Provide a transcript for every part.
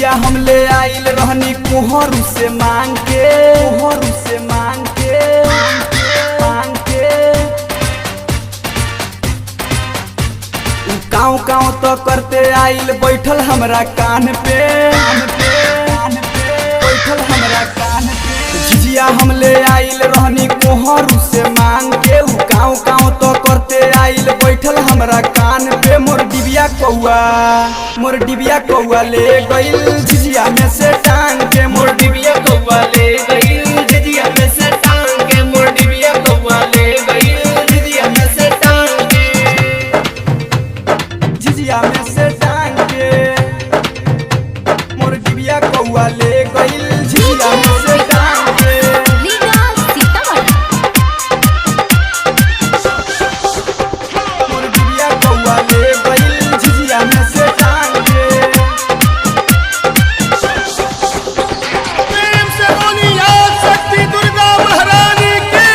झिझिया हम ले आइल रहनी कोहरू से मांग के, कोहरू से मांग के, मांग के। काँव काँव तो करते आइल बैठल हमरा कान पे, बैठल हमरा कान पे। झिझिया हम ले आइल रहनी कोहरू से मांग के, काँव काँव तो करते आइल बैठल हमरा कान पे। मोर डिबिया कौआ, मोर डिबिया कौआ ले गइल झिझिया में से टांग के, मोर डिबिया कौआ ले गइल झिझिया में से टांग के, मोर डिबिया कौआ ले गइल झिझिया में से टांग के, झिझिया में से टांग के। मोर डिबिया कौआ ले गइल झिझिया में से टांग के। मोर डिबिया कौआ ले गइल झिझिया में से टांग के। प्रेम से बोली याद शक्ति दुर्गा महारानी की।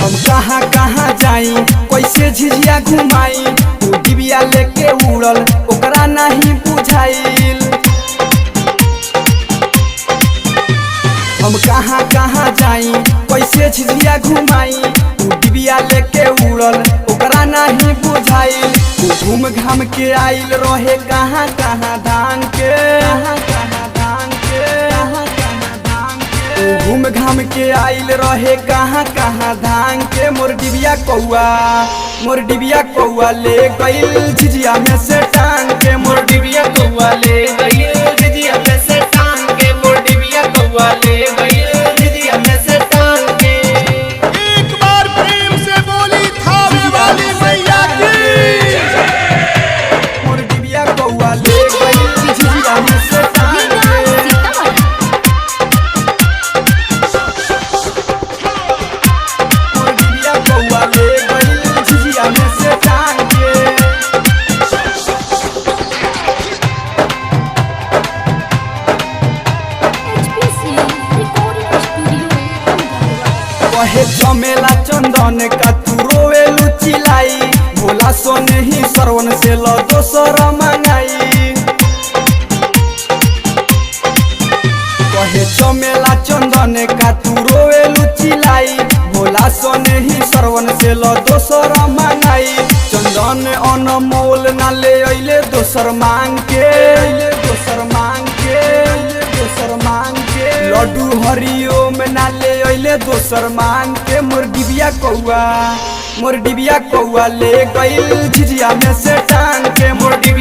हम कहाँ कहाँ जाई कैसे झिझिया घुमाई, तू डिबिया लेके उड़ल ओकरा नहीं बुझाइल। हम कहाँ कहाँ जाई कैसे झिझिया घुमाई, तू डिबिया लेके उड़ल ओकरा नहीं बुझाइल। तू घूम घाम के आइल रहे कहाँ कहाँ धान के, कहाँ कहाँ धान के, कहाँ कहाँ धान के। तू घूम घाम के आइल रहे कहाँ कहाँ धान के। मोर डिबिया कौआ, मोर डिबिया कौआ ले गइल झिझिया में से टांग के, मोर डिबिया कौआ ले गइल झिझिया में से टांग के, मोर डिबिया कौआ ले गइल झिझिया में से टांग के। एक बार प्रेम से बोली थावे वाली मैया की। मोर डिबिया कौआ ले गइल झिझिया में से टांग के। मोर डिबिया कौआ ले गइल झिझिया में से टांग के। कहे जमेला चंदन का तू रोवेलू चिलाई, भोला सोने ही सरवन से लो दोसर मंगाई। कहे जमेला चंदन का तू रोवेलू चिलाई, भोला सोने ही सरवन से लो दोसर मंगाई। चंदन अनमोल ना ले अइले दोसर मांग के, दोसर मांग के, दोसर मांग के। लड्डू हरिओम ना ले अइले दोसर मांग के। मोर डिबिया कौआ, मोर डिबिया कौआ ले गइल झिझिया में से टांग के, मोर डिबिया